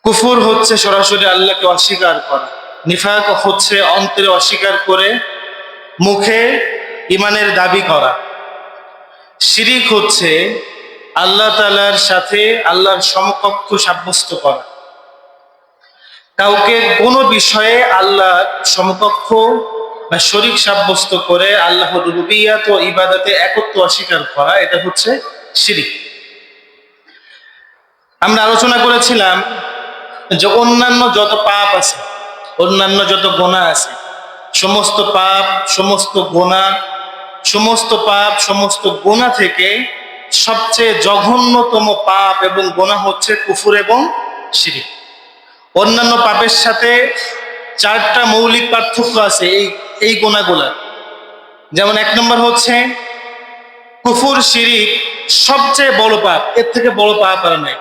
কুফর হচ্ছে সরাসরি আল্লাহকে অস্বীকার করা, নিফাক হচ্ছে অন্তরে অস্বীকার করে মুখে ইমানের দাবি করা, শিরিক হচ্ছে আল্লাহ তাআলার সাথে আল্লাহর সমকক্ষ সাব্যস্ত করা। কাউকে কোনো বিষয়ে আল্লাহর সমকক্ষ বা শরীক সাব্যস্ত করে আল্লাহর রুবুবিয়্যাত ও ইবাদতে একত্ব অস্বীকার করা, এটা হচ্ছে শিরিক। আমরা আলোচনা করেছিলাম যে অন্যান্য যত পাপ আছে, অন্যান্য যত গুনাহ আছে, সমস্ত পাপ সমস্ত গুনাহ থেকে সবচেয়ে জঘন্যতম পাপ এবং গুনাহ হচ্ছে কুফর এবং শিরিক। অন্যান্য পাপের সাথে চারটা মৌলিক পার্থক্য আছে এই গুনাহগুলোর। যেমন এক নম্বর হচ্ছে কুফর শিরিক সবচেয়ে বড় পাপ, এর থেকে বড় পাপ আর নাই।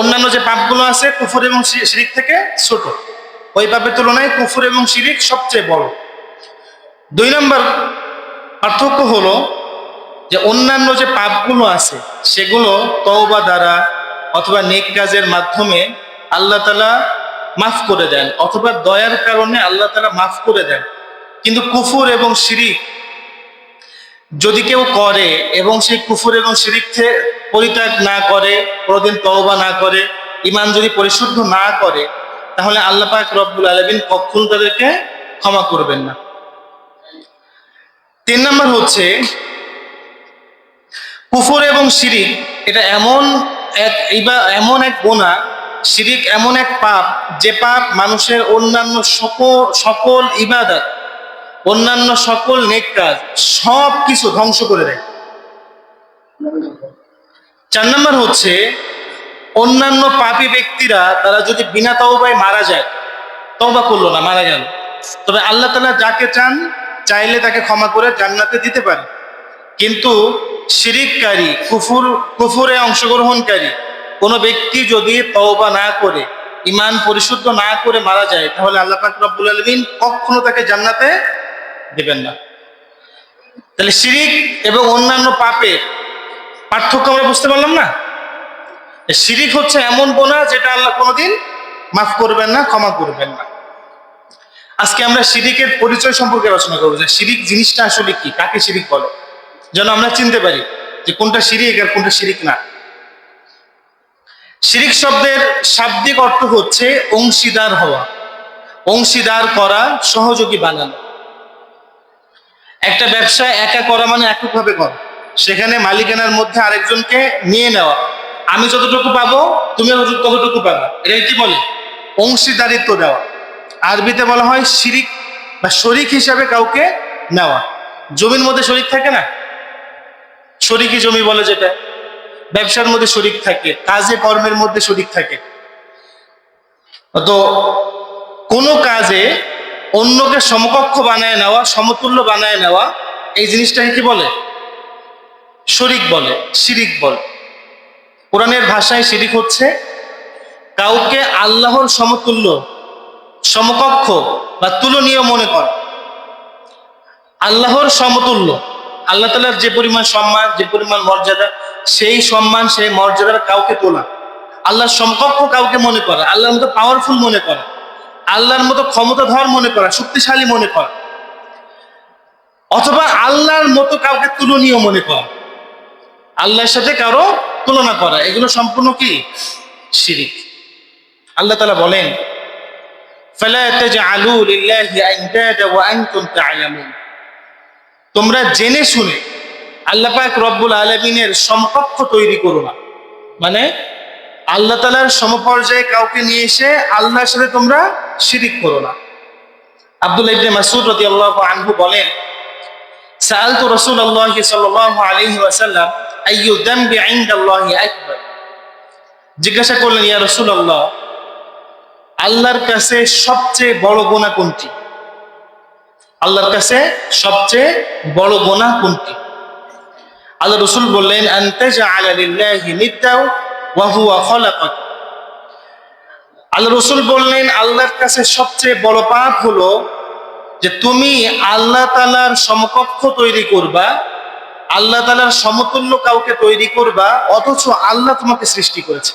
অন্যান্য যে পাপগুলো আছে কুফর এবং শিরিক থেকে ছোট, ওই পাপের তুলনায় কুফর এবং শিরিক সবচেয়ে বড়। দুই নম্বর পার্থক্য হলো যে অন্যান্য যে পাপগুলো আছে সেগুলো তওবা দ্বারা অথবা নেক কাজের মাধ্যমে আল্লাহ তাআলা মাফ করে দেন, অথবা দয়ার কারণে আল্লাহ তাআলা মাফ করে দেন। কিন্তু কুফর এবং শিরিক যদি কেউ করে এবং সেই কুফর এবং শিরিক থেকে পরিত্যাগ না করে, কোনোদিন তওবা না করে, ঈমান যদি পরিশুদ্ধ না করে, তাহলে আল্লাহ পাক রব্বুল আলামিন কখনো তাদেরকে ক্ষমা করবেন না। তিন নম্বর হচ্ছে কুফর এবং শিরিক এটা এমন এক গুনাহ, শিরিক এমন এক পাপ, যে পাপ মানুষের অন্যান্য সকল ইবাদত, অন্যান্য সকল নেক কাজ সব কিছু ধ্বংস করে দেয়। চার নম্বর হচ্ছে অন্যান্য পাপী ব্যক্তিরা তারা যদি বিনা তওবায় মারা যায়, তওবা করলো না, মারা গেল, তবে আল্লাহ তাআলা যাকে চাইলে তাকে ক্ষমা করে জান্নাতে দিতে পারে। কিন্তু শিরিককারী, কুফরে অংশগ্রহণকারী কোনো ব্যক্তি যদি তওবা না করে, ঈমান পরিশুদ্ধ না করে মারা যায়, তাহলে আল্লাহ পাক রব্বুল আলামিন কখনো তাকে জান্নাতে দিবেন না। তাহলে শিরিক এবং অন্যান্য পাপের পার্থক্য আমরা বুঝতে পারলাম না? শিরিক হচ্ছে এমন গুনাহ যেটা আল্লাহ কোনোদিন মাফ করবেন না, ক্ষমা করবেন না। আজকে আমরা শিরিকের পরিচয় সম্পর্কে আলোচনা করবো, যে শিরিক জিনিসটা আসলে কি, কাকে শিরিক বলে, যেন আমরা চিনতে পারি যে কোনটা শিরিক আর কোনটা শিরিক না। শিরিক শব্দের শাব্দিক অর্থ হচ্ছে অংশীদার হওয়া, অংশীদার করা, সহযোগী বানানো। একটা ব্যবসা একা করা মানে এককভাবে করা, সেখানে মালিকানার মধ্যে আরেকজনকে নিয়ে নেওয়া, আমি যতটুকু পাবো তুমি ততটুকু পাবা, এটা কি বলে? অংশীদারিত্ব দেওয়া। আরবিতে বলা হয় শিরিক বা শরিক হিসাবে কাউকে নেওয়া। জমির মধ্যে শরিক থাকে না, শরিকি জমি বলে যেটা, ব্যবসার মধ্যে শরিক থাকে, কাজে কর্মের মধ্যে শরিক থাকে। তো কোনো কাজে অন্যকে সমকক্ষ বানায় নেওয়া, সমতুল্য বানায় নেওয়া, এই জিনিসটাকে কি বলে? শরিক বলে, শিরিক বলে। কোরআনের ভাষায় শিরিক হচ্ছে কাউকে আল্লাহর সমতুল্য, সমকক্ষ বা তুলনীয় মনে করা। আল্লাহর সমতুল্য, আল্লাহ তাআলার যে পরিমাণ সম্মান, যে পরিমাণ মর্যাদা, সেই সম্মান, সেই মর্যাদার কাউকে তোলা, আল্লাহর সমকক্ষ কাউকে মনে করা, আল্লাহর মতো পাওয়ারফুল মনে করা, আল্লাহর মতো ক্ষমতাধর মনে করা, শক্তিশালী মনে করা, অথবা আল্লাহর মতো কাউকে তুলনীয় মনে করা, আল্লাহর সাথে কারো তুলনা করা, এগুলো সম্পূর্ণ কি? শিরিক। আল্লাহ তাআলা বলেন, ফালা তাজআলু লিল্লাহি আনদাদা ওয়া আনতুম তা'লামুন, তোমরা জেনে শুনে আল্লাহ পাক রব্বুল আলামিনের সমকক্ষ তৈরি করো না। মানে আল্লাহ তাআলার সমপর্যায়ে কাউকে নিয়ে এসে আল্লাহর সাথে তোমরা শিরিক করো না। আব্দুল্লাহ ইবনে মাসউদ রাদিয়াল্লাহু আনহু বলেন, সাআলতু রাসূলুল্লাহি সাল্লাল্লাহু আলাইহি ওয়াসাল্লাম আইয়ু যামবি ইনদাল্লাহি আকবার, জিজ্ঞাসা করলেন, ইয়া রাসূলুল্লাহ, আল্লাহর কাছে সবচেয়ে বড় গুনাহ কোনটি? আল্লাহর কাছে সবচেয়ে বড় গুনাহ কোনটি? আল্লাহ রাসূল বললেন, আনতাজআলা লিল্লাহি নিদ্দাও ওয়া হুয়া খালাকাক। আল্লাহ রাসূল বললেন, আল্লাহর কাছে সবচেয়ে বড় পাপ হলো যে তুমি আল্লাহ তাআলার সমকক্ষ তৈরি করবা, আল্লাহ তাআলার সমতুল্য কাউকে তৈরি করবা, অথচ আল্লাহ তোমাকে সৃষ্টি করেছে।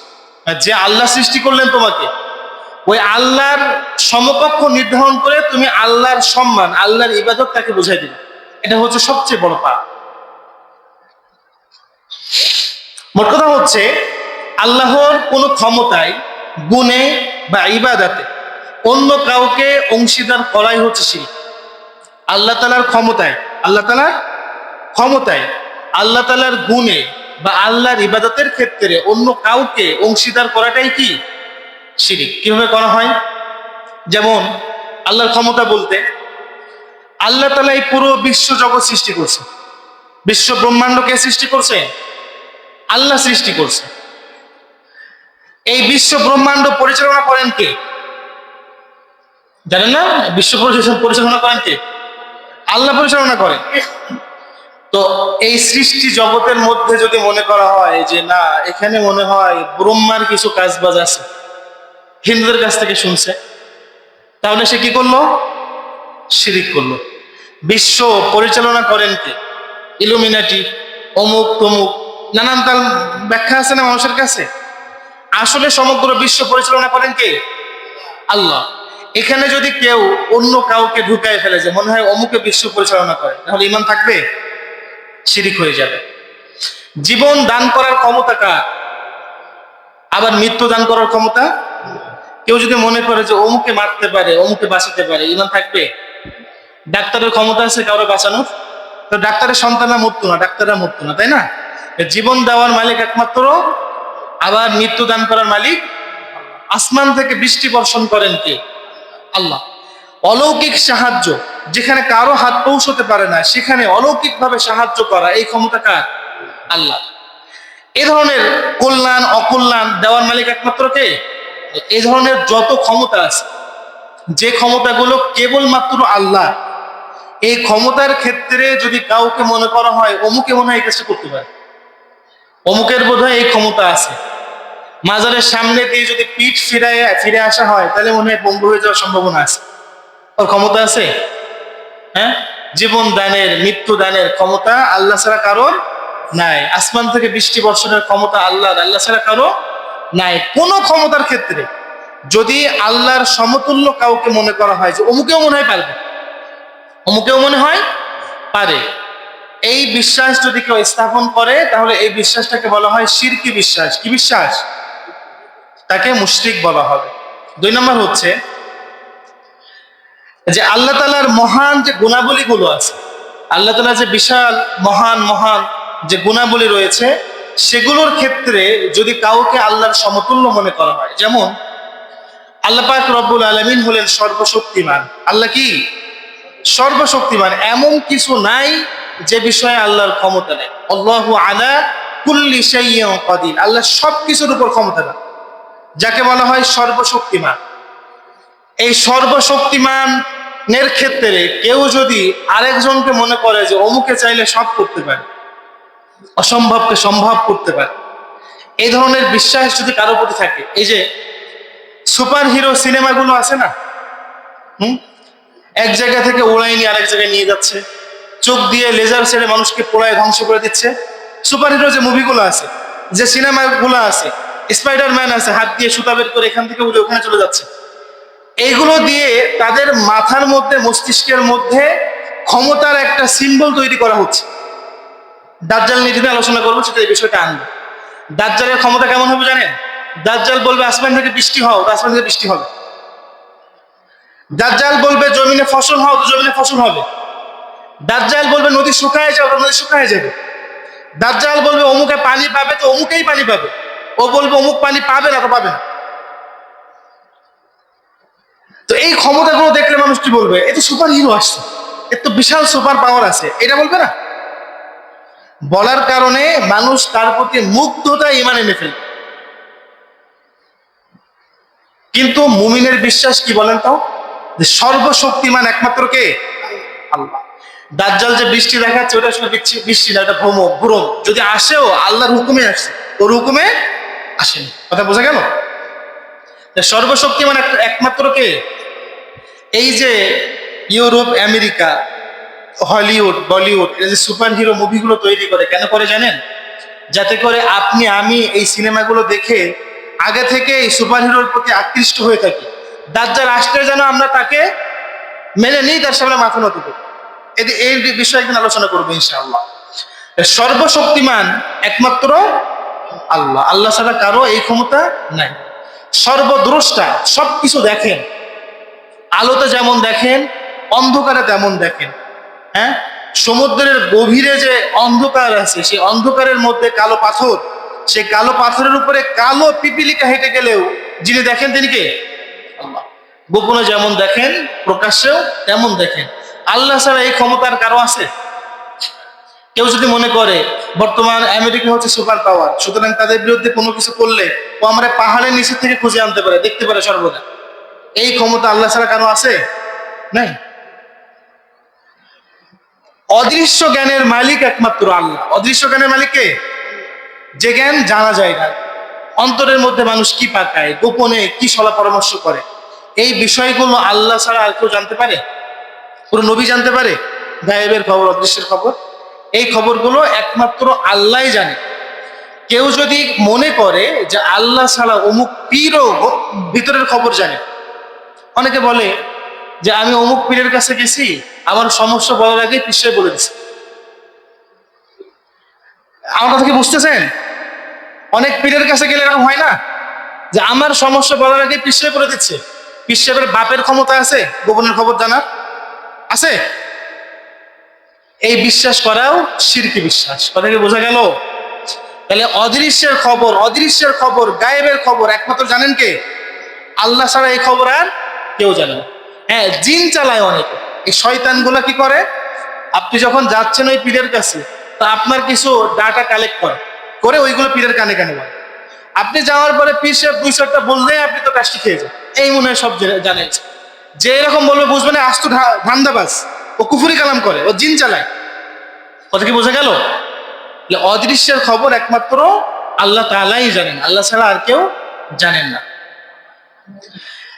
যে আল্লাহ সৃষ্টি করলেন তোমাকে, ওই আল্লাহর সমকক্ষ নির্ধারণ করে তুমি আল্লাহর সম্মান, আল্লাহর ইবাদত তাকে বুঝাই দিবে। এটা হচ্ছে সবচেয়ে বড় পাপ। মোট কথা হচ্ছে, আল্লাহর কোন ক্ষমতায়, গুণে বা ইবাদতে অন্য কাউকে অংশীদার করাই হচ্ছে শিরক। আল্লাহ তাআলার ক্ষমতায়, আল্লাহ তাআলার ক্ষমতায়, আল্লাহ তাআলার গুণে বা আল্লাহর ইবাদতের ক্ষেত্রে অন্য কাউকে অংশীদার করাটাই কি? শিরক। কিভাবে করা হয়? যেমন আল্লাহর ক্ষমতা বলতে, আল্লাহ তাআলা এই পুরো বিশ্ব জগৎ সৃষ্টি করছে। বিশ্ব ব্রহ্মাণ্ডকে সৃষ্টি করছে, আল্লাহ সৃষ্টি করছে। এই বিশ্ব ব্রহ্মাণ্ড পরিচালনা করেন কে? জানেন না? বিশ্ব পরিচালনা করেন কে? আল্লাহ পরিচালনা করেন। তো এই সৃষ্টি জগতের মধ্যে যদি মনে করা হয় যে না, এখানে মনে হয় ব্রহ্মার কিছু কাজবাজ আছে, হিন্দুদের কাছ থেকে শুনছে, তাহলে সে কি করলো? শিরিক করলো। বিশ্ব পরিচালনা করেন কে? ইলুমিনাটি, অমুক তমুক, নানান তার ব্যাখ্যা আছে না মানুষের কাছে। আসলে সমগ্র বিশ্ব পরিচালনা করেন কে? আল্লাহ। এখানে যদি কেউ অন্য কাউকে ঢুকায় ফেলে যে মনে হয় অমুকে বিশ্ব পরিচালনা করে, তাহলে ঈমান থাকবে? শিরিক হয়ে যাবে। জীবন দান করার ক্ষমতা কার? আবার মৃত্যু দান করার ক্ষমতা? কেউ যদি মনে করে যে অমুকে মারতে পারে, অমুকে বাঁচাতে পারে, ঈমান থাকবে? ডাক্তারের ক্ষমতা আছে কাউরে বাঁচানোর? তো ডাক্তারের সন্তানরা মরতো না, ডাক্তাররা মরতো না, তাই না? জীবন দেওয়ার মালিক একমাত্র, আবার মৃত্যু দান করার মালিক। আসমান থেকে বৃষ্টি বর্ষণ করেন কে? আল্লাহ। অলৌকিক সাহায্য, যেখানে কারো হাত পৌঁছতে পারে না সেখানে অলৌকিক ভাবে সাহায্য করা, এই ক্ষমতা কার? আল্লাহ। এ ধরনের কল্যাণ অকল্যাণ দেওয়ার মালিক একমাত্র কে? এই ধরনের যত ক্ষমতা আছে, যে ক্ষমতাগুলো কেবলমাত্র আল্লাহ, এই ক্ষমতার ক্ষেত্রে যদি কাউকে মনে করা হয় অমুকে মনে হয় এই কাজটা করতে পারে, অমুকের বোধহয় এই ক্ষমতা আছে, মাজারের সামনে দিয়ে যদি পিঠ ফিরে আসা হয় তাহলে মনে হয় পঙ্গু হয়ে যাওয়ার সম্ভাবনা আছে, ওর ক্ষমতা আছে? হ্যাঁ, জীবন দানের মৃত্যু দানের ক্ষমতা আল্লাহ ছাড়া কারোর নাই। আসমান থেকে বৃষ্টি বর্ষণের ক্ষমতা আল্লাহর, আল্লাহ ছাড়া কারো নাই। কোন ক্ষমতার ক্ষেত্রে যদি আল্লাহর সমতুল্য কাউকে মনে করা হয় যে অমুকেও মনে হয় পারবে, অমুকেও মনে হয় পারে, এই বিশ্বাস যদি কেউ স্থাপন করে তাহলে এই বিশ্বাসটাকে বলা হয় শিরকি বিশ্বাস। কি বিশ্বাস? তাকে মুশরিক বলা হবে। 2 নম্বর হচ্ছে যে আল্লাহ তাআলার মহান যে গুণাবলী গুলো আছে, আল্লাহ তাআলা যে বিশাল মহান মহান যে গুণাবলী রয়েছে, সেগুলোর ক্ষেত্রে যদি কাউকে আল্লাহর সমতুল্য মনে করা হয়, যেমন আল্লাহ পাক রব্বুল আলামিন হলেন সর্বশক্তিমান। আল্লাহ কি? সর্বশক্তিমান। এমন কিছু নাই যে বিষয়ে আল্লাহর ক্ষমতা নেই। আল্লাহু আলা কুল্লি শাইইন কাদির। আল্লাহ সবকিছুর উপর ক্ষমতাবান, যাকে বলা হয় সর্বশক্তিমান। এই সর্বশক্তিমানের ক্ষেত্রে কেউ যদি আরেকজনকে মনে করে যে অমুকে চাইলে সব করতে পারে, অসম্ভবকে সম্ভব করতে পারে, এই ধরনের বিশ্বাস যদি কারো প্রতি থাকে, এই যে সুপার হিরো সিনেমাগুলো আছে না, এক জায়গা থেকে উড়াই নিয়ে আরেক জায়গায় নিয়ে যাচ্ছে, চোখ দিয়ে লেজার ছেড়ে মানুষকে পোড়ায় ধ্বংস করে দিচ্ছে। সুপার হিরো যে মুভিগুলো আছে, যে সিনেমাগুলো আছে, স্পাইডারম্যান আছে, হাত দিয়ে সুতা বের করে এখান থেকে উড়ে ওখানে চলে যাচ্ছে, এইগুলো দিয়ে তাদের মাথার মধ্যে, মস্তিষ্কের মধ্যে ক্ষমতার একটা সিম্বল তৈরি করা হচ্ছে। দাজ্জাল নিয়ে যদি আলোচনা করবো সেটা এই বিষয়টা আনবো। দাজ্জালের ক্ষমতা কেমন হবে জানেন? দাজ্জাল বলবে আসমান থেকে বৃষ্টি হও, তো আসমান থেকে বৃষ্টি হবে। দাজ্জাল বলবে জমিনে ফসল হও, তো জমিনে ফসল হবে। দাজ্জাল বলবে নদী শুকায় যাও, তো নদী শুকায় যাবে। দাজ্জাল বলবে অমুকে পানি পাবে, তো অমুকেই পানি পাবে। ও বলবে অমুক পানি পাবে না, তো পাবে না। তো এই ক্ষমতাগুলো দেখলে মানুষ কি বলবে? এ তো সুপার হিরো আসছে, এর তো বিশাল সুপার পাওয়ার আছে, এটা বলবে না? বলার কারণে মানুষ তার প্রতি মুগ্ধতা ঈমান এনে ফেলবে। কিন্তু মুমিনের বিশ্বাস কি বলেন তো? যে সর্বশক্তিমান একমাত্র কে? আল্লাহ। দাজ্জাল যে বৃষ্টি দেখাচ্ছে ওটা আসলে বৃষ্টি না, এটা ভ্রম। যদি আসেও আল্লাহর হুকুমে আসছে, ওর হুকুমে আসেনি। কথা বোঝা গেল? সর্বশক্তিমান একমাত্র কে? এই যে ইউরোপ, আমেরিকা, হলিউড, বলিউড, এই যে সুপার হিরো মুভিগুলো তৈরি করে, কেন করে জানেন? যাতে করে আপনি আমি এই সিনেমাগুলো দেখে আগে থেকে এই সুপার হিরোর প্রতি আকৃষ্ট হয়ে থাকি, দাজ্জাল আসলে যেন আমরা তাকে মেনে নিই, তার সামনে মাথা নত করি। এই বিষয়ে একদিন আলোচনা করবো ইনশাআল্লাহ। সর্বশক্তিমান একমাত্র আল্লাহ, আল্লাহ ছাড়া কারো এই ক্ষমতা নাই। সর্বদ্রষ্টা, সবকিছু দেখেন, আলোতে যেমন দেখেন অন্ধকারে তেমন দেখেন। হ্যাঁ, সমুদ্রের গভীরে যে অন্ধকার আছে, সেই অন্ধকারের মধ্যে কালো পাথর, সেই কালো পাথরের উপরে কালো পিপিলিকা হেঁটে গেলেও যিনি দেখেন তিনি কে? আল্লাহ। গোপনে যেমন দেখেন প্রকাশ্যেও তেমন দেখেন। আল্লাহ ছাড়া এই ক্ষমতার কারো আছে? কেউ যদি মনে করে বর্তমান আমেরিকা হচ্ছে সুপার পাওয়ার, সুতরাং তাদের বিরুদ্ধে কোনো কিছু করলে ও আমরা পাহাড়ের নিচে থেকে খুঁজে আনতে পারে, দেখতে পারে সর্বদা, এই ক্ষমতা আল্লাহ ছাড়া কারো আছে? নাই। অদৃশ্য জ্ঞানের মালিক একমাত্র আল্লাহ। অদৃশ্য জ্ঞানের মালিক কে? যে জ্ঞান জানা যায় না, অন্তরের মধ্যে মানুষ কি পাকায়, গোপনে কি সলা পরামর্শ করে, এই বিষয়গুলো আল্লাহ ছাড়া আর কেউ জানতে পারে? পুরো নবী জানতে পারে গায়েবের খবর, অদৃশ্যের খবর? এই খবরগুলো একমাত্র আল্লাহই জানে। কেউ যদি মনে করে যে আল্লাহ ছাড়া অমুক পীরও ভিতরের খবর জানে, অনেকে বলে যে আমি অমুক পীরের কাছে গেছি, আমার সমস্যা বলার আগে পীর সাহেব বলে দিচ্ছে। আমার কথা কি বুঝতেছেন? অনেক পীরের কাছে গেলে এরকম হয় না যে আমার সমস্যা বলার আগে পীর সাহেব বলে দিচ্ছে? পীর সাহেবের বাপের ক্ষমতা আছে গোপনের খবর জানার? আছে? এই বিশ্বাস করাও শিরকি বিশ্বাস। কথা কি বোঝা গেল? তাহলে অদৃশ্যের খবর, অদৃশ্যের খবর, গায়েবের খবর একমাত্র জানেন কে? আল্লাহ ছাড়া এই খবর আর কেউ জানে না। হ্যাঁ, জিন চালায় অনেকে। এই শয়তানগুলো কি করে, আপনি যখন যাচ্ছেন ওই পীরের কাছে, তা আপনার কিছু ডাটা কালেক্ট করে ওইগুলো পীরের কানে কানে বলে। আপনি যাওয়ার পরে পীর সাহেব দুই চারটা বললে আপনি তো কাজটি খেয়ে যান, এই মনে হয় সব জানেন। যে এরকম বলবে বুঝবেন আস্ত ধান্দাবাজ, ও কুফুরি কালাম করে, ও জিন চালায়। কথা কি বোঝা গেল? অদৃশ্যের খবর একমাত্র আল্লাহ তাআলাই জানেন, আল্লাহ ছাড়া আর কেউ জানেন না।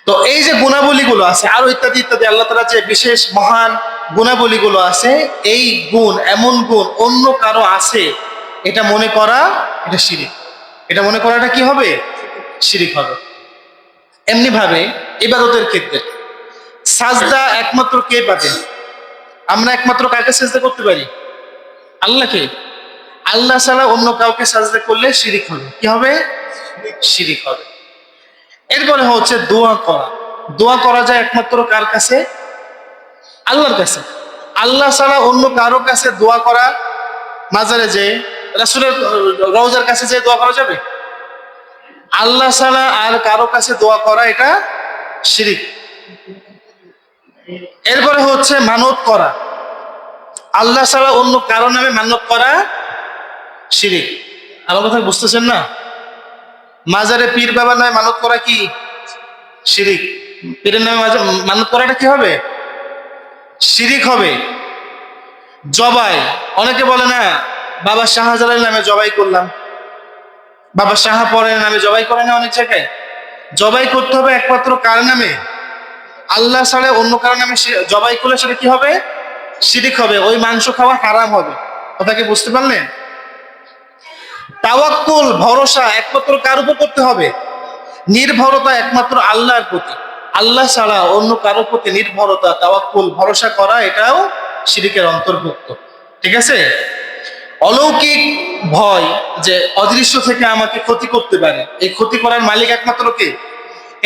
তো এই যে গুণাবলীগুলো আছে আরো ইত্যাদি ইত্যাদি, আল্লাহ তাআলা যে বিশেষ মহান গুণাবলীগুলো আছে, এই গুণ, এমন গুণ অন্য কারো আছে, এটা মনে করা এটা শিরিক। এটা মনে করাটা কি হবে? শিরিক হবে। এমনি ভাবে ইবাদতের ক্ষেত্রে সাজদা একমাত্র কে পাবে? আমরা একমাত্র কাকে সাজদা করতে পারি? আল্লাহকে। আল্লাহ ছাড়া অন্য কাউকে সাজদা করলে শিরিক হবে। কি হবে? শিরিক হবে। এরপরে হচ্ছে দোয়া করা। দোয়া করা যায় একমাত্র কার কাছে? আল্লাহর কাছে। আল্লাহ ছাড়া অন্য কারো কাছে দোয়া করা, মাজারে যে রাসূলের রওজার কাছে যে দোয়া করা যাবে? আল্লাহ ছাড়া আর কারো কাছে দোয়া করা এটা শিরিক। এরপরে হচ্ছে মানত করা। আল্লাহ ছাড়া অন্য কারো নামে মানত করা শিরিক। আমার কথা বুঝতেছেন না? মাজারে পীর বাবার নামে মানত করা কি শিরিক? পীরের নামে মানত করাটা কি হবে? শিরিক হবে। জবাই, অনেকে বলে না বাবা শাহজালালের নামে জবাই করলাম, বাবা শাহপরের নামে জবাই করে না অনেক জায়গায়। জবাই করতে হবে একমাত্র কার নামে? আল্লাহ ছাড়া অন্য কারো নামে জবাই করলে সেটা কি হবে? শিরিক হবে। ওই মাংস খাওয়া হারাম হবে। কথা কি বুঝতে পারলেন? তাওয়াক্কুল, ভরসা একমাত্র কার উপর করতে হবে? নির্ভরতা একমাত্র আল্লাহর প্রতি। আল্লাহ ছাড়া অন্য কারোর প্রতি নির্ভরতা, তাওয়াক্কুল, ভরসা করা এটাও শিরিকের অন্তর্ভুক্ত। ঠিক আছে? অলৌকিক ভয়, যে অদৃশ্য থেকে আমাকে ক্ষতি করতে পারে, এই ক্ষতি করার মালিক একমাত্র কে?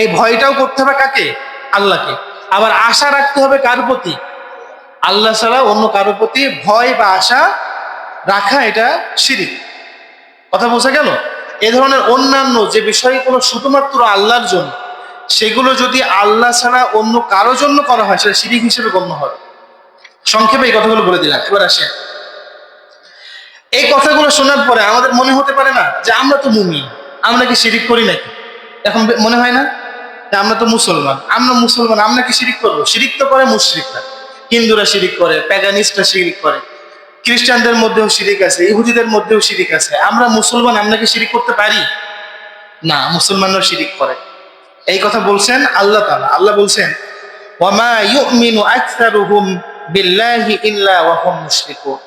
এই ভয়টাও করতে হবে কাকে? আল্লাহকে। আবার আশা রাখতে হবে কার প্রতি? আল্লাহ ছাড়া অন্য কারোর প্রতি ভয় বা আশা রাখা এটা শিরিক। কথা বোঝা গেল? এ ধরনের অন্যান্য যে বিষয়গুলো শুধুমাত্র আল্লাহর জন্য, সেগুলো যদি আল্লাহ ছাড়া অন্য কারো জন্য করা হয় সেটা শিরিক হিসেবে গণ্য হবে। সংক্ষেপে এই কথাগুলো বলে দিলাম। এবার আসেন, এই কথাগুলো শোনার পরে আমাদের মনে হতে পারে না যে আমরা তো মুমিন, আমরা কি শিরিক করি নাকি? এখন মনে হয় না যে আমরা তো মুসলমান, আমরা কি শিরিক করবো? শিরিক তো করে মুশরিকরা, হিন্দুরা শিরিক করে, প্যাগানিস্টরা শিরিক করে, খ্রিস্টানদের মধ্যেও শিরিক আছে, ইহুদিদের মধ্যেও শিরিক আছে। আমরা মুসলমান, আমরা কি শিরিক করতে পারি? না, মুসলমানরা শিরিক করে। এই কথা বলছেন আল্লাহ তাআলা। আল্লাহ বলছেন ওয়ামা ইউমিনু আকসারুহুম বিল্লাহি ইল্লা ওয়া হুম মুশরিকুন।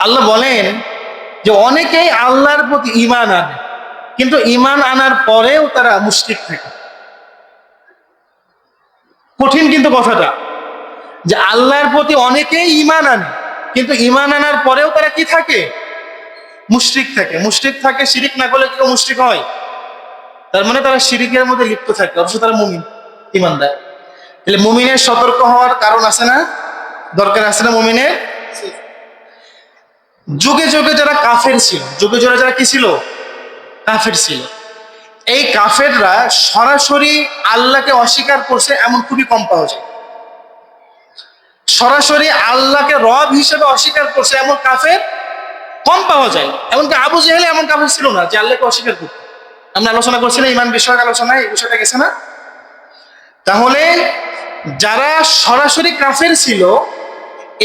আল্লাহ বলেন যে অনেকেই আল্লাহর প্রতি ঈমান আনে, কিন্তু ঈমান আনার পরেও তারা মুশরিক থাকে। কঠিন কিন্তু কথাটা, যে আল্লাহর প্রতি অনেকেই ঈমান আনে, কিন্তু ঈমান আনার পরেও তারা কি থাকে? মুশরিক থাকে। মুশরিক থাকে, শিরিক না করলে কেউ মুশরিক হয়? তার মানে তারা শিরিকের মধ্যে লিপ্ত থাকে, অথচ তারা মুমিন, ঈমানদার। তাহলে মুমিনের সতর্ক হওয়ার কারণ আছে না, দরকার আছে না মুমিনের? যুগে যুগে যারা কাফের ছিল, যুগে যুগে যারা কি ছিল? কাফের ছিল। এই কাফেররা সরাসরি আল্লাহকে অস্বীকার করছে এমন খুবই কম পাওয়া যায়। সরাসরি আল্লাহকে রব হিসেবে অস্বীকার করছে এমন কাফের কম পাওয়া যায়। এমনকি আবু জেহেল এমন কাফের ছিল না যে আল্লাহকে অস্বীকার করত। আমরা আলোচনা করছিলাম ইমান বিষয়ক আলোচনায়, এই বিষয়টা গেছে না? তাহলে যারা সরাসরি কাফের ছিল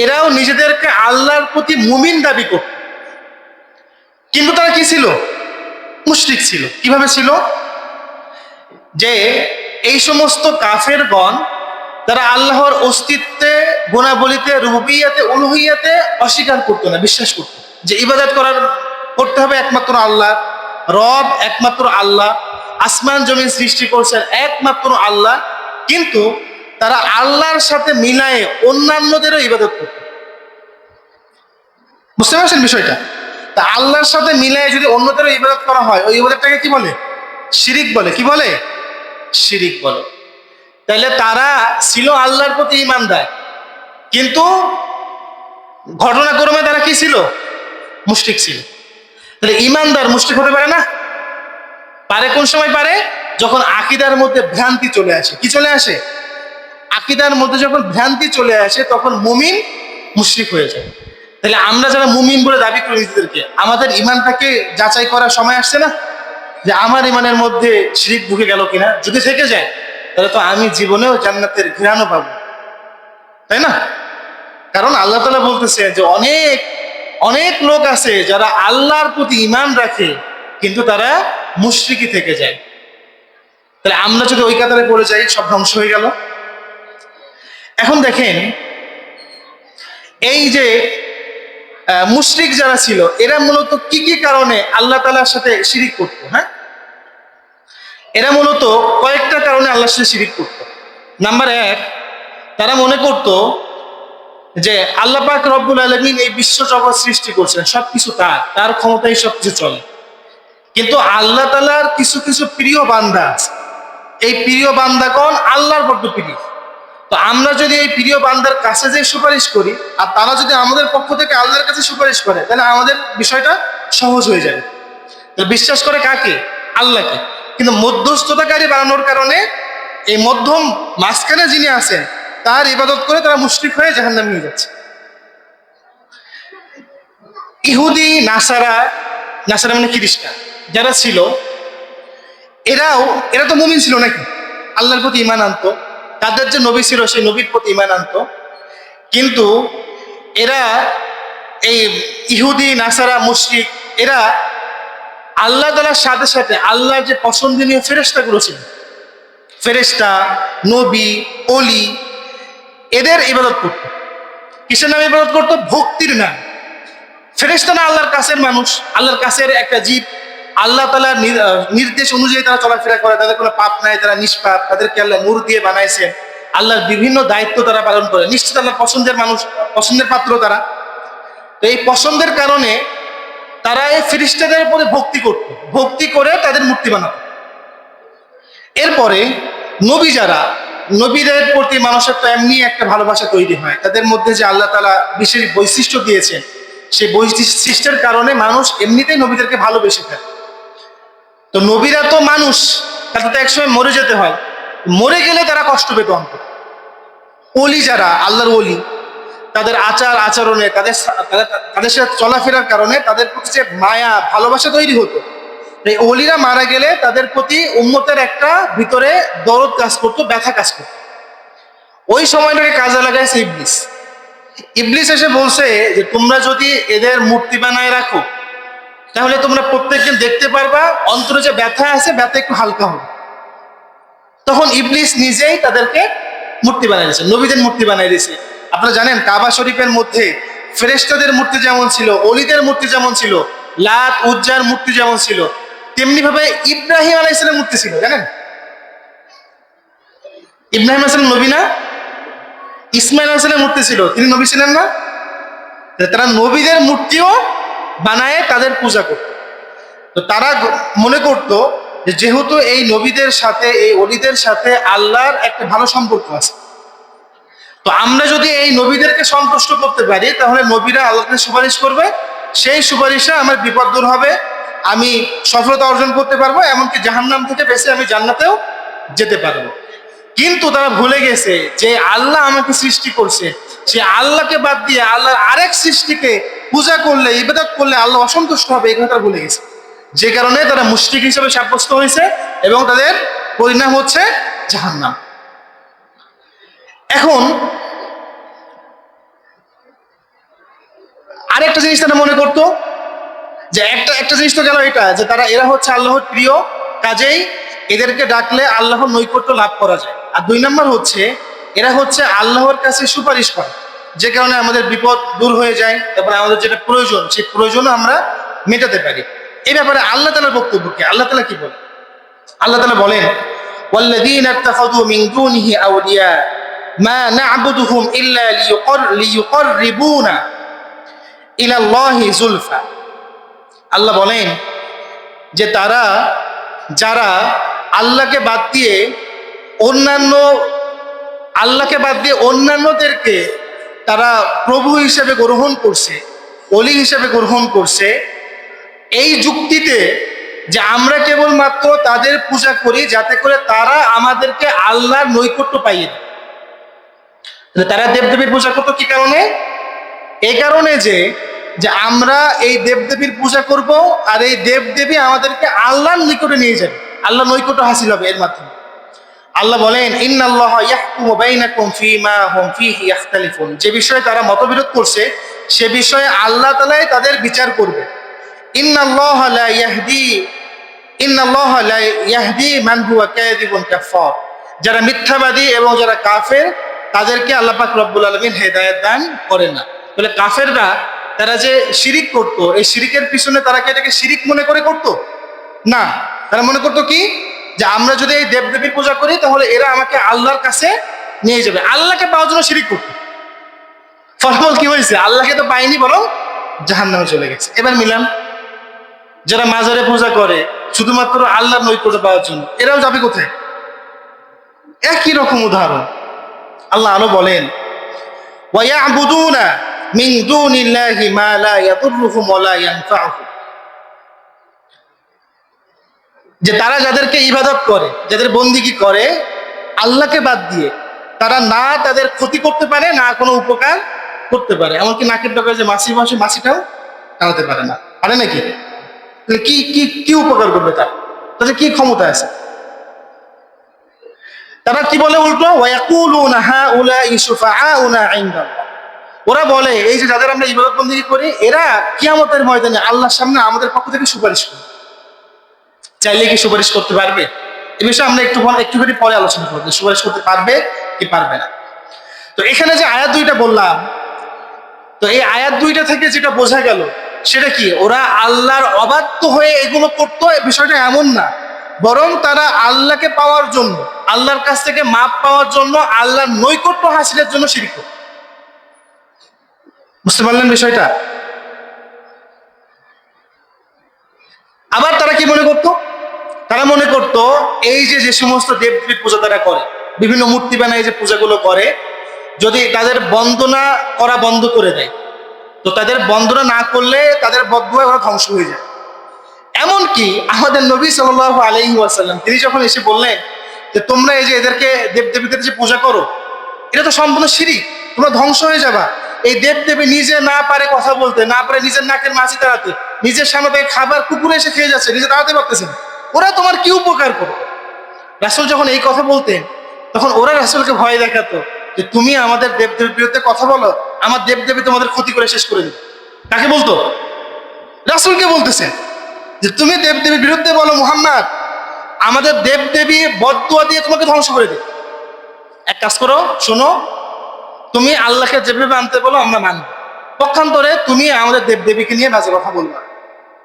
এরাও নিজেদেরকে আল্লাহর প্রতি মুমিন দাবি করত, কিন্তু তারা কি ছিল? মুশরিক ছিল। কিভাবে ছিল? যে এই সমস্ত কাফেরগণ তারা আল্লাহর অস্তিত্বে, গুণাবলিতে, রুবুবিয়্যাতে, উলুহিয়্যাতে অস্বীকার করতো না, বিশ্বাস করতো যে ইবাদত করতে হবে একমাত্র আল্লাহ, রব একমাত্র আল্লাহ, আসমান জমিন সৃষ্টি করছেন একমাত্র আল্লাহ। কিন্তু তারা আল্লাহর সাথে মিলায়ে অন্যান্যদেরও ইবাদত করত। বুঝতে পারছেন বিষয়টা? তা আল্লাহর সাথে মিলায়ে যদি অন্যদেরও ইবাদত করা হয়, ওই ইবাদতটাকে কি বলে? শিরিক বলে। কি বলে? শিরিক বলে। তাহলে তারা ছিল আল্লাহর প্রতি ঈমানদার, কিন্তু ঘটনাক্রমে তারা কি ছিল? মুশরিক ছিল। তাহলে ঈমানদার মুশরিক হতে পারে না? পারে। কোন সময় পারে? যখন আকীদার মধ্যে ভ্রান্তি চলে আসে। কি চলে আসে? আকীদার মধ্যে যখন ভ্রান্তি চলে আসে তখন মুমিন মুশরিক হয়ে যায়। তাহলে আমরা যারা মুমিন বলে দাবি করি নিজেদেরকে, আমাদের ঈমানটাকে যাচাই করার সময় আসছে না, যে আমার ঈমানের মধ্যে শিরিক ঢুকে গেল কিনা। যদি থেকে যায় তাহলে তো আমি জীবনেও জান্নাতের ঘ্রাণও পাবো, তাই না? কারণ আল্লাহ তাআলা বলতেছে যে অনেক অনেক লোক আছে যারা আল্লাহর প্রতি ঈমান রাখে কিন্তু তারা মুশরিকই থেকে যায়। তাহলে আমরা যদি ওই কাতারে পড়ে যাই, সব ধ্বংস হয়ে গেল। এখন দেখেন, এই যে মুশরিক যারা ছিল এরা মূলত কি কি কারণে আল্লাহ তাআলার সাথে শিরিক করতো? হ্যাঁ, এরা মূলত কয়েকটা কারণে আল্লাহর সাথে শিরিক করত। নাম্বার 1, তারা মনে করত যে আল্লাহ পাক রব্বুল আলামিন এই বিশ্ব জগৎ সৃষ্টি করছেন, সবকিছু তার ক্ষমতায় সবকিছু চলে। কিন্তু আল্লাহ তাআলার কিছু কিছু প্রিয় বান্দা আছে, এই প্রিয় বান্দাগণ আল্লাহর বড্ড প্রিয়। তো আমরা যদি এই প্রিয় বান্দার কাছে যে সুপারিশ করি আর তারা যদি আমাদের পক্ষ থেকে আল্লাহর কাছে সুপারিশ করে, তাহলে আমাদের বিষয়টা সহজ হয়ে যাবে। বিশ্বাস করে কাকে? আল্লাহকে। কিন্তু মধ্যস্থতাকারী বানানোর কারণে এই মধ্যম মাঝখানে যিনি আছেন তার ইবাদত করে তারা মুশরিক হয়ে জাহান্নামে নিয়ে যাচ্ছে। ইহুদি নাসারা মানে খ্রিস্টান যারা ছিল, এরা তো মুমিন ছিল নাকি? আল্লাহর প্রতি ঈমান আনতো, তাদের যে নবী ছিল সেই নবীর প্রতি ঈমান আনতো। কিন্তু এরা, এই ইহুদি নাসারা মুশরিক, এরা আল্লাহ তাআলার সাথে সাথে আল্লাহর যে পছন্দনীয় ফেরেশতাগুলো ছিল, ফেরেশতা, নবী, ওলি, এদের ইবাদত করত। কিসের নামে ইবাদত করত? ভক্তির নাম। ফেরেশতা না আল্লাহর কাছের মানুষ, আল্লাহর কাছের একটা জীব, আল্লাহ তাআলার নির্দেশ অনুযায়ী তারা চলাফেরা করে, তাদের কোনো পাপ নাই, তারা নিষ্পাপ, তাদেরকে আল্লাহ নূর দিয়ে বানাইছেন, আল্লাহর বিভিন্ন দায়িত্ব তারা পালন করে, নিশ্চিত আল্লাহর পছন্দের মানুষ, পছন্দের পাত্র তারা। তো এই পছন্দের কারণে তারা এই ফেরেশতাদের উপরে ভক্তি করত, ভক্তি করে তাদের মূর্তি বানাতো। এরপরে নবী যারা, নবীদের প্রতি মানুষের তো এমনি একটা ভালোবাসা তৈরি হয়, তাদের মধ্যে যে আল্লাহ তাআলা বিশেষ বৈশিষ্ট্য দিয়েছেন, সেই বৈশিষ্ট্যের কারণে মানুষ এমনিতেই নবীদেরকে ভালোবেসে থাকে। তো নবীরা তো মানুষ, তাদের তো একসময় মরে যেতে হয়, মরে গেলে তারা কষ্ট পেত অন্তত। ওলি যারা, আল্লাহর ওলি, তাদের আচার আচরণে, তাদের সাথে চলাফেরার কারণে তাদের প্রতি যে মায়া ভালোবাসা তৈরি হতো। এই ওলিরা মারা গেলে তাদের প্রতি উম্মতের একটা ভিতরে দরদ কাজ করতো, ব্যথা কাজ করতো। ওই সময়টাকে কাজে লাগাইছে ইবলিস। ইবলিস এসে বলছে যে তোমরা যদি এদের মূর্তি বানায় রাখো তাহলে তোমরা প্রত্যেকদিন দেখতে পারবা অন্তরে যে ব্যথা আছে, ব্যথা একটু হালকা হবে। তখন ইবলিস নিজেই তাদেরকে মূর্তি বানাই দিয়েছে, নবীদের মূর্তি বানাই দিয়েছে। আপনারা জানেন কাবা শরীফের মধ্যে ফেরেশতাদের মূর্তি যেমন ছিল, ওলিদের মূর্তি যেমন ছিল, লাত উজ্জার মূর্তি যেমন ছিল, তেমনি ভাবে ইব্রাহিম আলাইহিস সালাম মূর্তি ছিল, জানেন? ইব্রাহিম আলাইহিস সালাম নবী না? ইসমাইল আলাইহিস সালাম মূর্তি ছিল, তিনি নবী ছিলেন না? তারা নবীদের মূর্তিও বানায় তাদের পূজা করত। তো তারা মনে করত যে যেহেতু এই নবীদের সাথে, এই অলিদের সাথে আল্লাহর একটা ভালো সম্পর্ক আছে, তো আমরা যদি এই নবীদেরকে সন্তুষ্ট করতে পারি তাহলে নবীরা আল্লাহকে সুপারিশ করবে, সেই সুপারিশে আমার বিপদ দূর হবে, আমি সফলতা অর্জন করতে পারবো, এমনকি জাহান্নাম থেকে বেঁচে আমি জান্নাতেও যেতে পারবো। কিন্তু তারা ভুলে গেছে যে আল্লাহ আমাকে সৃষ্টি করছে, সে আল্লাহকে বাদ দিয়ে আল্লাহর আরেক সৃষ্টিকে পূজা করলে, ইবাদত করলে আল্লাহ অসন্তুষ্ট হবে, এই কথা ভুলে গেছে। যে কারণে তারা মুশরিক হিসেবে সাব্যস্ত হয়েছে এবং তাদের পরিণাম হচ্ছে জাহান্নাম। এখন আরেকটা জিনিস তারা মনে করতো যে একটা জিনিস তো গেল এটা, যে এরা হচ্ছে আল্লাহর প্রিয়, কাজেই এদেরকে ডাকলে আল্লাহর নৈকট্য লাভ করা যায়। আর 2 নম্বর হচ্ছে এরা হচ্ছে আল্লাহর কাছে সুপারিশ করে, যে কারণে আমাদের বিপদ দূর হয়ে যায়, তারপরে আমাদের যেটা প্রয়োজন সেই প্রয়োজন আমরা মেটাতে পারি। এই ব্যাপারে আল্লাহ তাআলার বক্তব্য কি? আল্লাহ তাআলা কি বলেন? আল্লাহ তাআলা বলেন, ওয়াল্লাযীনা ইত্তাখাযু মিন দুনিহি আউলিয়া মা না'বুদুহুম ইল্লা লিয়ুকাররিবুনা ইলাল্লাহি যুলফা। আল্লাহ বলেন যে যারা আল্লাহকে বাদ দিয়ে অন্যান্যদেরকে তারা প্রভু হিসেবে গ্রহণ করছে, অলি হিসেবে গ্রহণ করছে, এই যুক্তিতে যে আমরা কেবলমাত্র তাদের পূজা করি যাতে করে তারা আমাদেরকে আল্লাহর নৈকট্য পাইয়ে দেয়। তারা দেবদেবীর পূজা করতো কি কারণে? এই কারণে যে আমরা এই দেবদেবীর পূজা করব আর এই দেবদেবী আমাদেরকে আল্লাহর নিকটে নিয়ে যাবে, আল্লাহর নৈকট্য হাসিল হবে এর মাধ্যমে। আল্লাহ বলেন, ইন্নাল্লাহা ইয়াহকুমু বাইনাকুম ফীমা হুম ফীহি ইখতালিফুন। যে বিষয়ে তারা মতবিরোধ করছে সে বিষয়ে আল্লাহ তাআলাই তাদের বিচার করবে। ইন্নাল্লাহা লা ইয়াহদি মান হুয়া কাযিবুন কাফফার। যারা মিথ্যাবাদী এবং যারা কাফের তাদেরকে আল্লাহ পাক রব্বুল আলামিন হেদায়েত দান করে না। বলে কাফেররা তারা যে শিরিক করত, এই শিরিকের পিছনে তারা কি এটাকে শিরিক মনে করে করত না, তারা মনে করতো কি যে আমরা যদি এই দেবদেবীর পূজা করি তাহলে এরা আমাকে আল্লাহর কাছে নিয়ে যাবে, আল্লাহকে পাওয়ার জন্য শিরিক করত। ফলাফল কি হয়েছে? আল্লাহকে তো পাইনি, বরং জাহান্নামে চলে গেছে। এবার মিলান, যারা মাজারে পূজা করে শুধুমাত্র আল্লাহর নৈকট্য পাওয়ার জন্য, এরাও যাবে কোথায়? একই রকম উদাহরণ। আল্লাহ আলো বলেন, ওয়ায়াবুদুনা মিন দুনিল্লাহি মা লা ইয়াদুররুহুম ওয়া লা ইয়ানফাউহুম। যে তারা যাদেরকে ইবাদত করে, যাদের বন্দিগি করে আল্লাহকে বাদ দিয়ে, তারা না তাদের ক্ষতি করতে পারে না কোনো উপকার করতে পারে। এমনকি নাকের ডগায় যে মাছি বসে, মাছিটাও টানতে পারে না, পারে নাকি? কি কি কি উপকার করবে তাদের কি ক্ষমতা আছে? তারা কি বলে উল্টো, ওয়ায়াকুলুনা হাউলাই শুফাআউনা ইনদাল্লাহ। ওরা বলে এই যে যাদের আমরা ইবাদত বন্দেগী করি এরা কিয়ামতের ময়দানে আল্লাহর সামনে আমাদের পক্ষ থেকে সুপারিশ করবে। চাইলে কি সুপারিশ করতে পারবে? এ বিষয়ে আমরা একটুখানি পরে আলোচনা করবো, সুপারিশ করতে পারবে কি পারবে না। তো এখানে যে আয়াত 2টা বললাম, তো এই আয়াত 2টা থেকে যেটা বোঝা গেল সেটা কি, ওরা আল্লাহর অবাধ্য হয়ে এগুলো করতো, বিষয়টা এমন না, বরং তারা আল্লাহকে পাওয়ার জন্য, আল্লাহর কাছ থেকে মাপ পাওয়ার জন্য, আল্লাহর নৈকট্য হাসিলের জন্য শিরক করত। বুঝতে পারলেন বিষয়টা? আবার তারা কি মনে করত? তারা মনে করত এই যে সমস্ত দেবদেবীর পূজা তারা করে, বিভিন্ন মূর্তি বানায় যে পূজাগুলো করে, যদি তাদের বন্দনা করা বন্ধ করে দেয়, তো তাদের বন্দনা না করলে তাদের বদদুয়া ওরা ধ্বংস হয়ে যায়। এমনকি আমাদের নবী সাল্লাল্লাহু আলাইহি ওয়াসাল্লাম তিনি যখন এসে বললেন যে তোমরা এই যে এদেরকে দেবদেবীদের যে পূজা করো এটা তো সম্পূর্ণ শিরক, তোমরা ধ্বংস হয়ে যাবা। এই দেবদেবী নিজে না পারে কথা বলতে, না পারে নিজের নাকের মাছি তাড়াতে, নিজের সামনে থেকে খাবার কুকুরে এসে খেয়ে যাচ্ছে, নিজে তাড়াতে পারতেছে না, ওরা তোমার কি উপকার করবে? রাসূল যখন এই কথা বলতেন তখন ওরা রাসূলকে ভয় দেখাতো যে তুমি আমাদের দেবদেবীর বিরুদ্ধে কথা বলো, আমার দেবদেবী তোমাদের ক্ষতি করে শেষ করে দেবে। কাকে বলতো? রাসূলকে বলতেছে যে তুমি দেবদেবীর বিরুদ্ধে বলো মুহাম্মদ, আমাদের দেবদেবী বদদুয়া দিয়ে তোমাকে ধ্বংস করে দেবে। এক কাজ করো, শোনো, তুমি আল্লাহকে যেভাবে মানতে বলো আমরা মানবো, পক্ষান্তরে তুমি আমাদের দেবদেবীকে নিয়ে বাজে কথা বলবা।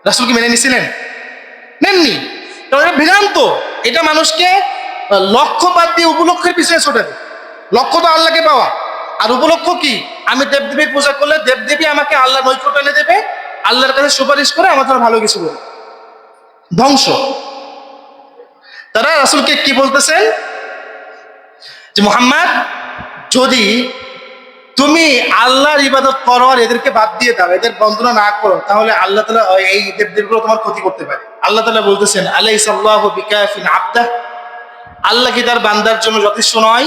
রাসূল কি মেনে নিছিলেন? নেননি, কারণ এটা ভ্রান্ত। এটা মানুষকে লক্ষ্যপাত দিয়ে উপলক্ষের পিছনে ছোটে দেয়। লক্ষ্য তো আল্লাহকে পাওয়া, আর উপলক্ষ কি? আমি দেবদেবীর পূজা করলে দেবদেবী আমাকে আল্লাহ নৈকট্য এনে দেবে, আল্লাহর কাছে সুপারিশ করে আমার জন্য ভালো কিছু করবে। ধ্বংস। তারা রাসূলকে কি বলতেছেন যে মুহাম্মদ, যদি তুমি আল্লাহর ইবাদত করো আর এদেরকে বাদ দিয়ে দাও, এদের বন্দনা না করো, তাহলে আল্লাহ তাআলা এই দেবদেবীগুলো তোমার ক্ষতি করতে পারে। আল্লাহ তাআলা বলতেছেন আলাইসাল্লাহু বিকাফিন আবদাহ, আল্লাহ কি তার বান্দার জন্য যথেষ্ট নয়?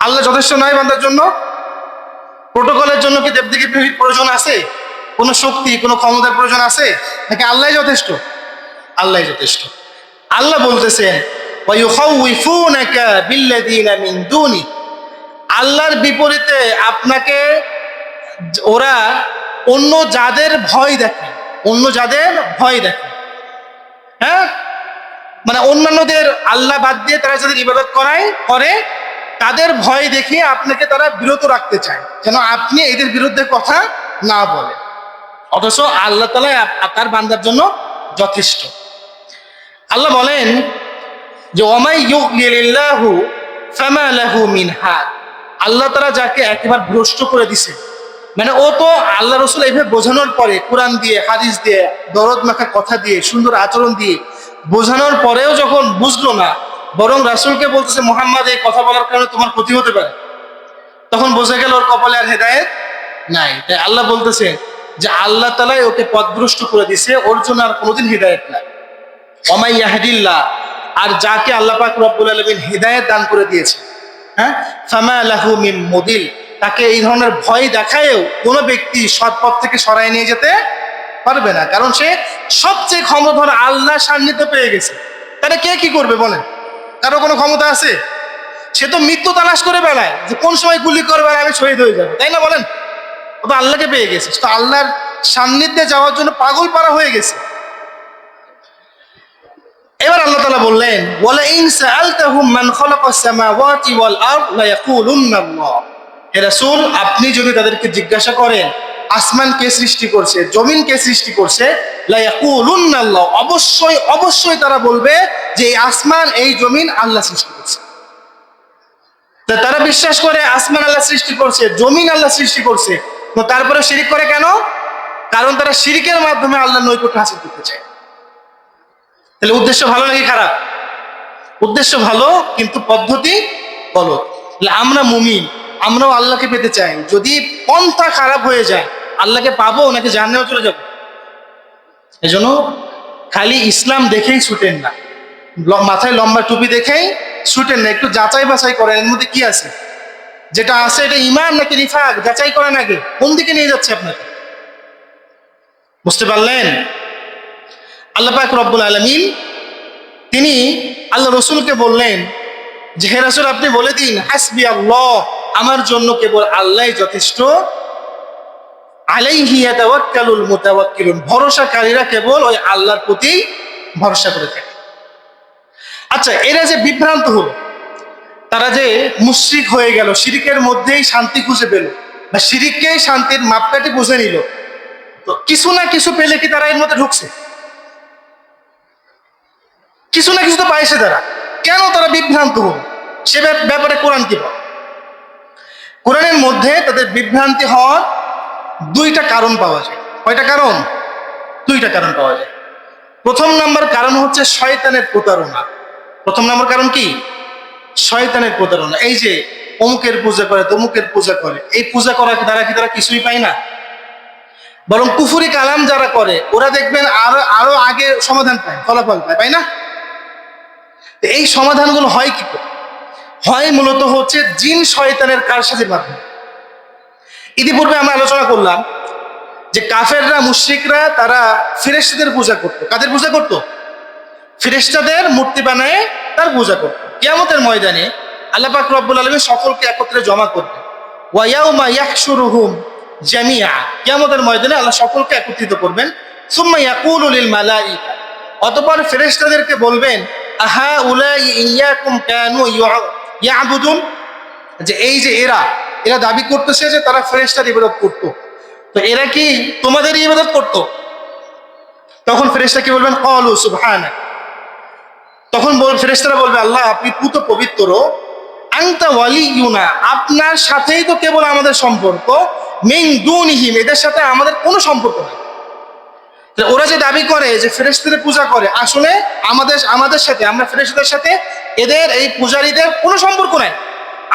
আল্লাহ যথেষ্ট নয় বান্দার জন্য? প্রোটোকলের জন্য কি দেবদেবীর প্রয়োজন আছে? কোনো শক্তি, কোনো ক্ষমতার প্রয়োজন আছে নাকি আল্লাহই যথেষ্ট? আল্লাহই যথেষ্ট। আল্লাহ বলতেছেন ওয়ায়ুখাউইফুনাকা বিল্লাযীনা মিন দুনি, আল্লাহর বিপরীতে আপনাকে ওরা অন্য যাদের ভয় দেখে, অন্য যাদের ভয় দেখে, হ্যাঁ, মানে অন্যান্যদের আল্লাহ বাদ দিয়ে তারা যাদের ইবাদত করে তাদের ভয় দেখিয়ে আপনাকে তারা বিরত রাখতে চায়, যেন আপনি এদের বিরুদ্ধে কথা না বলেন। অথচ আল্লাহ তাআলা তার বান্দার জন্য যথেষ্ট। আল্লাহ বলেন যে ওয়ামাই ইউযলিল্লাহু ফামা লাহু মিন হাদ, আল্লাহ তাআলা যাকে একেবারে ভ্রষ্ট করে দিছে, মানে ও তো আল্লাহ রাসূল এইভাবে বোঝানোর পরে, কোরআন দিয়ে, হাদিস দিয়ে, দরদ মাখা কথা দিয়ে, সুন্দর আচরণ দিয়ে বোঝানোর পরেও যখন বুঝলো না, বরং রাসূলকে বলতেছে মুহাম্মদ এই কথা বলার কারণে তোমার ক্ষতি হতে পারে, তখন বোঝা গেল ওর কপালে আর হেদায়েত নাই। তাই আল্লাহ বলতেছে যে আল্লাহ তাআলাই ওকে পথভ্রষ্ট করে দিছে, ওর জন্য আর কোনোদিন হেদায়েত নাই। ওয়ামাই ইয়াহদিল্লাহ, আর যাকে আল্লাহ পাক রব্বুল আলামিন হেদায়েত দান করে দিয়েছে, হ্যাঁ, ফামা লাহু মিন মুদিল, তাকে এই ধরনের ভয় দেখায়ও কোনো ব্যক্তি সৎ পথ থেকে সরায় নিয়ে যেতে পারবে না, কারণ সে সবচেয়ে ক্ষমতাধর আল্লাহর সান্নিধ্য পেয়ে গেছে। তাহলে কে কি করবে বলেন? কারো কোনো ক্ষমতা আছে? সে তো মৃত্যু তালাশ করে বেড়ায় যে কোন সময় গুলি করবে আর আমি শহীদ হয়ে যাবো, তাই না বলেন? ও তো আল্লাহকে পেয়ে গেছে, তো আল্লাহর সান্নিধ্যে যাওয়ার জন্য পাগল পারা হয়ে গেছে। এবার আল্লাহ তাআলা বললেন ওয়ালা ইন সাআলতাহুম মান খালাকাস সামাওয়াতি ওয়াল আরদ লা ইয়াকুলুন্না আল্লাহ, হে রাসূল আপনি যদি তাদেরকে জিজ্ঞাসা করেন আসমান কে সৃষ্টি করছে, জমিন কে সৃষ্টি করছে, লা ইয়াকুলুন্না আল্লাহ, অবশ্যই অবশ্যই তারা বলবে যে এই আসমান এই জমিন আল্লাহ সৃষ্টি করছে। তা তারা বিশ্বাস করে আসমান আল্লাহ সৃষ্টি করছে, জমিন আল্লাহ সৃষ্টি করছে, তো তারপরে শিরিক করে কেন? কারণ তারা শিরিকের মাধ্যমে আল্লাহর নৈকট্য হাসিল করতে চায়। তাহলে উদ্দেশ্য ভালো নাকি খারাপ? উদ্দেশ্য ভালো, কিন্তু পদ্ধতি গলত। তাহলে আমরা মুমিন, আমরাও আল্লাহকে পেতে চাই, যদি পন্থা খারাপ হয়ে যায় আল্লাহকে পাবো নাকি জাহান্নামে চলে যাবো? এজন্য খালি ইসলাম দেখেই ছুটেন না, মাথায় লম্বা টুপি দেখেই ছুটেন না, একটু যাচাই বাছাই করেন এর মধ্যে কি আছে। যেটা আছে এটা ঈমান নাকি নিফাক, যাচাই করেন আগে, কোন দিকে নিয়ে যাচ্ছে আপনাকে। বুঝতে পারলেন? আল্লাহ পাক রব্বুল আলামিন তিনি আল্লাহ রসুলকে বললেন যে হে রাসূল আপনি বলে দিন হাসবি আল্লাহ, আমার জন্য কেবল আল্লাহই যথেষ্ট, আলাইহি ইয়াতাওয়াক্কালুল মুতাওয়াক্কিলুন, ভরসাকারীরা কেবল ওই আল্লাহর প্রতি ভরসা করে থাকে। আচ্ছা, এরা যে বিভ্রান্ত হলো, তারা যে মুশরিক হয়ে গেল, শিরিকের মধ্যেই শান্তি খুঁজে পেল, বা শিরিককেই শান্তির মাপকাঠি বুঝে নিল, তো কিছু না কিছু পেলে কি তারা এর মধ্যে ঢুকছে? কিছু না কিছু তো পাইছে তারা। কেন তারা বিভ্রান্ত হল সে ব্যাপারে কোরআন কি বলে? কোরআনের মধ্যে তাদের বিভ্রান্তি হওয়ার দুইটা কারণ পাওয়া যায়। কয়টা কারণ? দুইটা কারণ পাওয়া যায়। প্রথম নাম্বার কারণ হচ্ছে শয়তানের প্রতারণা। প্রথম নাম্বার কারণ কি? শয়তানের প্রতারণা। এই যে অমুকের পূজা করে, তমুকের পূজা করে, এই পূজা করার দ্বারা কি তারা কিছুই পায় না? বরং কুফরি কালাম যারা করে ওরা দেখবেন আরো আগে সমাধান পায়, ফলাফল পায়, পায় না? এই সমাধানগুলো হয় কি করে? হয় মূলত হচ্ছে জিন শয়তানের কারসাজির মাধ্যমে। ইতিপূর্বে আমরা আলোচনা করলাম যে কাফেররা, মুশরিকরা তারা ফেরেশতাদের পূজা করত। কাদের পূজা করত? ফেরেশতাদের মূর্তি বানায় তার পূজা করত। কিয়ামতের ময়দানে আল্লাহ পাক রব্বুল আলামিন সকলকে একত্রে জমা করবেন। ওয়া ইয়াউমা ইয়াহশুরুহুম জামিআ, কিয়ামতের ময়দানে আল্লাহ সকলকে একত্রিত করবেন। সুম্মা ইয়াকুলু লিল মালাইকা, অতঃপর ফেরেশতাদেরকে বলবেন আহা উলাই ইয়াকুম কানু ইয়াবুদুন, যে এই যে এরা দাবি করতেছে যে তারা ফেরেশতার ইবাদত করত, তো এরা কি তোমাদের ইবাদত করত? তখন ফেরেশতা কি বলবেন? ক্বালু সুবহানাক। তখন ফেরেশতারা বলবে, আল্লাহ আপনি পুত পবিত্র, আনতা ওয়ালিয়ুনা, আপনার সাথেই তো কেবল আমাদের সম্পর্ক, মিন দুনিহিম, এদের সাথে আমাদের কোনো সম্পর্ক নেই। ওরা যে দাবি করে যে ফেরেশতাদের পূজা করে, আসলে আমাদের সাথে, আমরা ফেরেশতাদের সাথে এদের এই পূজারীদের কোনো সম্পর্ক নাই,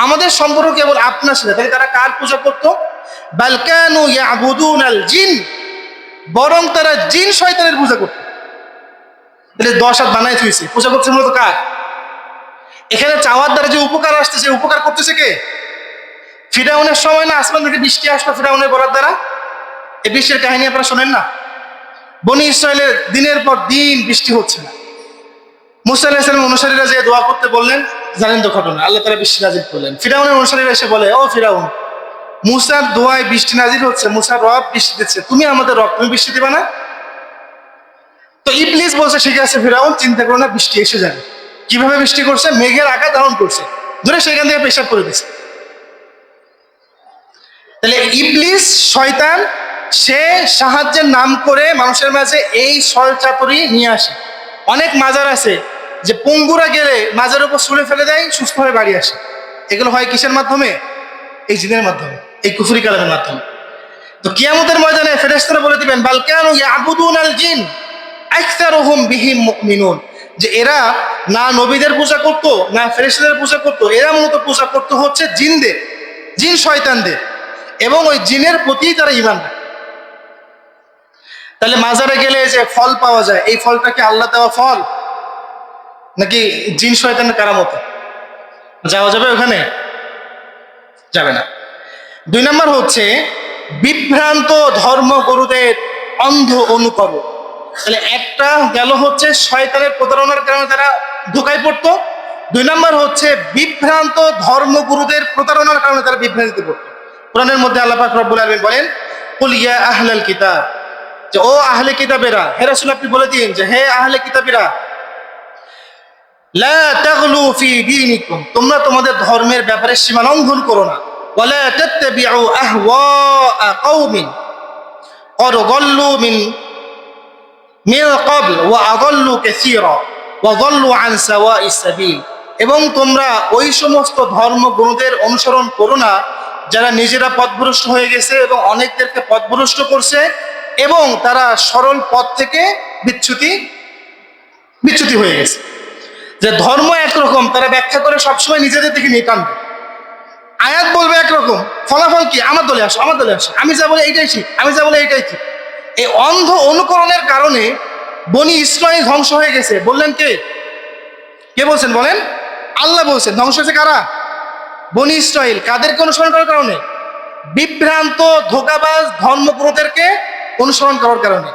আমাদের সম্পর্ক কেবল আপনার সাথে। তাহলে তারা কার পূজা করতো? বাল কানু ইয়াবুদুনাল জিন, বরং তারা জিন শয়তানের পূজা করতো। তাহলে 10 হাত বানায় থুইছে, পূজা করছে মূলত কার? এখানে চাওয়ার দ্বারা যে উপকার আসতেছে, উপকার করতেছে কে? ফিরাউনের সময় না আসমান থেকে বৃষ্টি আসলো ফিরাউনের বলার দ্বারা? এই বৃষ্টির কাহিনী আপনারা শোনেন না? বনি ইসরায়েলের দিনের পর দিন বৃষ্টি হচ্ছে না। মুসা আলাইহিস সালামের অনুসারীরা যে দোয়া করতে বললেন, জানেন তো ঘটনা, আল্লাহ তাআলা বৃষ্টি নাজিল করলেন। ফিরাউনের অনুসারীরা এসে বলে, ও ফিরাউন, মুসার দোয়ায় বৃষ্টি নাজিল হচ্ছে, মুসার রব বৃষ্টি দিচ্ছে, তুমি আমাদের রব, তুমি বৃষ্টি দিবা না? তো ইবলিস বলছে, ঠিক আছে ফিরাউন, চিন্তা করো না, বৃষ্টি এসে যাবে। কিভাবে বৃষ্টি করছে? মেঘের আকার ধারণ করছে, ধরে সেখান থেকে পেশাব করে দিচ্ছে। তাহলে ইবলিস শয়তান, সে সাহায্যের নাম করে মানুষের মাঝে এই ছল চাতুরি নিয়ে আসে। অনেক মাজার আছে যে পঙ্গুরা গেলে মাজার উপর ছুঁড়ে ফেলে দেয়, সুস্থ হয়ে বাড়ি আসে। এগুলো হয় কিসের মাধ্যমে? এই জিনের মাধ্যমে, এই কুফরি কালামের মাধ্যমে। তো কিয়ামতের ময়দানে ফেরেশতারা বলে দিবেন, বাল কানু ইয়াবুদুনাল জিন আকসারুহুম বিহিম মুমিনুন, যে এরা না নবীদের পূজা করতো না ফেরেশতাদের পূজা করতো, এরা মূলত পূজা করতে হচ্ছে জিনদের, জিন শয়তানদের, এবং ওই জিনের প্রতি তারা ঈমান রাখে। তাহলে মাজারে গেলে যে ফল পাওয়া যায়, এই ফলটা কি আল্লাহ দেওয়া ফল নাকি জিন শয়তানের কারামত? যাওয়া যাবে ওখানে? যাবে না। 2 নম্বর হচ্ছে বিভ্রান্ত ধর্মগুরুদের অন্ধ অনুকরণ। তাহলে একটা গেল হচ্ছে শয়তানের প্রতারণার কারণে তারা ধোঁকায় পড়তো, 2 নম্বর হচ্ছে বিভ্রান্ত ধর্মগুরুদের প্রতারণার কারণে তারা বিভ্রান্তিতে পড়তো। কোরআনের মধ্যে আল্লাহ পাক রব্বুল আলামিন বলেন, কুল ইয়া আহলাল কিতাব, যে ও আহলে কিতাবেরা, হে রাসূল আপনি বলে দিন যে হে আহলে কিতাবেরা, লা তাগলু ফি দীনিকুম, তোমরা তোমাদের ধর্মের ব্যাপারে সীমা লঙ্ঘন করো না। ওয়ালা তাত্তাবিউ আহওয়া কওমিন ক্বাদ যাল্লু মিন ক্বাবল ওয়া আযাল্লু কাসীরা ওয়া যাল্লু আন সাওয়াইস সাবিল, এবং তোমরা ওই সমস্ত ধর্মগুরুদের অনুসরণ করো না যারা নিজেরা পথভ্রষ্ট হয়ে গেছে এবং অনেকদেরকে পথভ্রষ্ট করছে, এবং তারা সরল পথ থেকে বিচ্যুতি হয়ে গেছে। যে ধর্ম একরকম, তারা ব্যাখ্যা করে সবসময় নিজেদের দিকে নিয়ে টানবে। আয়াত বলবে একরকম, ফলাফল কি? আমার দলে আসো, আমার দলে আসো, আমি যা বলে এইটাই ঠিক, আমি যা বলে এইটাই ঠিক। এই অন্ধ অনুকরণের কারণে বনি ইসরাইল ধ্বংস হয়ে গেছে। বললেন কে? কে বলছেন বলেন? আল্লাহ বলছেন। ধ্বংস হয়েছে কারা? বনি ইসরাইল। কাদেরকে অনুসরণ করার কারণে? বিভ্রান্ত ধোঁকাবাজ ধর্মগুরুদেরকে অনুসরণ করার কারণে।